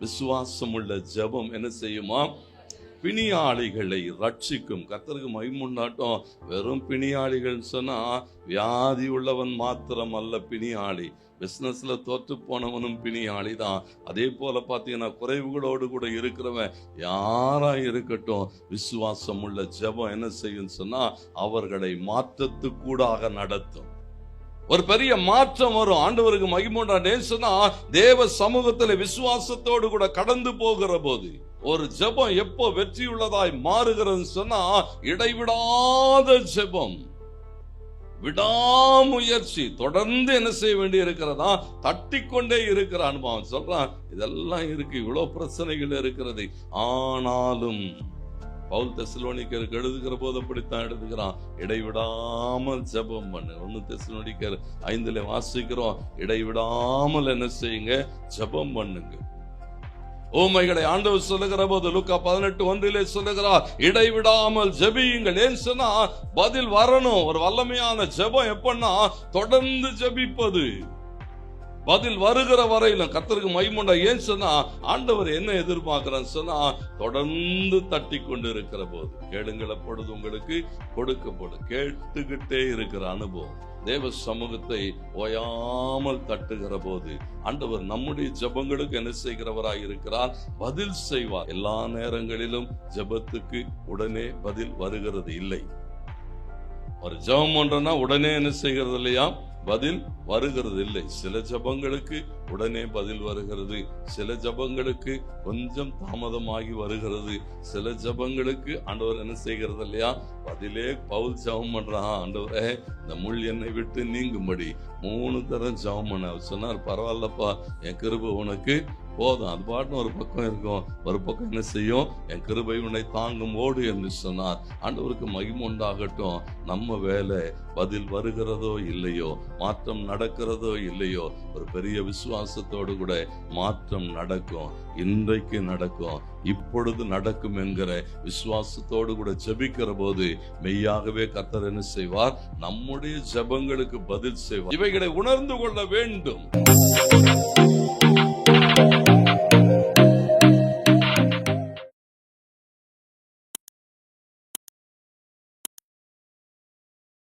விசுவாசமுள்ள ஜெபம் என்ன செய்யுமா? பிணியாளிகளை ரட்சிக்கும். கர்த்தருக்கு மகிமுண்டாட்டம். வெறும் பிணியாளிகள் சொன்னா வியாதி உள்ளவன் மாத்திரம் அல்ல பிணியாளி, பிசினஸ்ல தோற்று போனவனும் பிணியாளி தான். அதே போல பாத்தீங்கன்னா குறைவுகளோடு கூட இருக்கிறவன் யாரா இருக்கட்டும், விசுவாசம் உள்ள ஜெபம் என்ன செய்யும் சொன்னா அவர்களை மாற்றத்துக்கூடாக நடத்தும். ஒரு பெரிய மாற்றம் வரும். ஆண்டவருக்கு மகிமுண்டாட்டே சொன்னா தேவ சமூகத்தில் விசுவாசத்தோடு கூட கடந்து போகிற போது ஒரு ஜெபம் எப்போ வெற்றியுள்ளதாய் மாறுகிறது சொன்னா இடைவிடாத ஜெபம், விடாமுயற்சி, தொடர்ந்து என்ன செய்ய வேண்டி இருக்கிறதா, தட்டிக்கொண்டே இருக்கிற அனுபவம். சொல்றான் இதெல்லாம் இருக்கு, இவ்வளவு பிரச்சனைகள் இருக்கிறது, ஆனாலும் பவுல் தெசலோனிக்கருக்கு எழுதுகிற போது அப்படித்தான் எழுதுகிறான், இடைவிடாமல் ஜெபம் பண்ணு. 1 தெசலோனிக்கர் 5 வாசிக்கிறோம், இடைவிடாமல் என்ன செய்யுங்க, ஜெபம் பண்ணுங்க. ஊமைகளை ஆண்டவர் சொல்லுகிற போது லூக்கா 18:1 சொல்லுகிறார், இடைவிடாமல் ஜெபியுங்கள். ஏன் சொன்னா பதில் வரணும். ஒரு வல்லமையான ஜெபம் எப்பன்னா தொடர்ந்து ஜெபிப்பது, பதில் வருகிற வரையிலும். கர்த்தருக்கு மகிமுண்டா. ஏன் சொன்னா ஆண்டவர் என்ன எதிர்பார்க்கிறான்னு சொன்னா தொடர்ந்து தட்டி கொண்டு இருக்கிற போது கேளுங்கள், அப்பொழுது உங்களுக்கு கொடுக்கப்படும். கேட்டுக்கிட்டே இருக்கிற அனுபவம், தேவ சமூகத்தை ஓயாமல் தட்டுகிற போது ஆண்டவர் நம்முடைய ஜெபங்களுக்கு என்ன செய்கிறவராய் இருக்கிறார், பதில் செய்வார். எல்லா நேரங்களிலும் ஜெபத்துக்கு உடனே பதில் வருகிறது இல்லை. ஒரு ஜெபம் பண்றோம்னா உடனே என்ன செய்கிறது இல்லையா, பதில் வருகிறது இல்லை. சில ஜெபங்களுக்கு உடனே பதில் வருகிறது, சில ஜெபங்களுக்கு கொஞ்சம் தாமதமாகி வருகிறது, சில ஜெபங்களுக்கு ஆண்டவர் என்ன செய்கிறது இல்லையா, பதிலே. பவுல் ஜெபம் பண்றான், ஆண்டவரே இந்த முள் என்னை விட்டு நீங்கும்படி 3 தரம் ஜெபம் பண்ண சொன்னார். பரவாயில்லப்பா, என் கிருபை உனக்கு போதும். அது பாட்டு ஒரு பக்கம் இருக்கும், ஒரு பக்கம் என்ன செய்யும், என் கிருபை உன்னை தாங்கும் ஓடு என்று சொன்னார். ஆண்டவருக்கு மகிமை உண்டாகட்டும். நம்ம வேலை பதில் வருகிறதோ இல்லையோ, மாற்றம் நடக்கிறதோ இல்லையோ, ஒரு பெரிய விசுவாசத்தோடு கூட மாற்றம் நடக்கும். இன்றைக்கு நடக்கும், இப்பொழுது நடக்கும் என்கிற விசுவாசத்தோடு கூட ஜெபிக்கிற போது மெய்யாகவே கர்த்தர் என்ன செய்வார், நம்முடைய ஜெபங்களுக்கு பதில் செய்வார். இவைகளை உணர்ந்து கொள்ள வேண்டும்.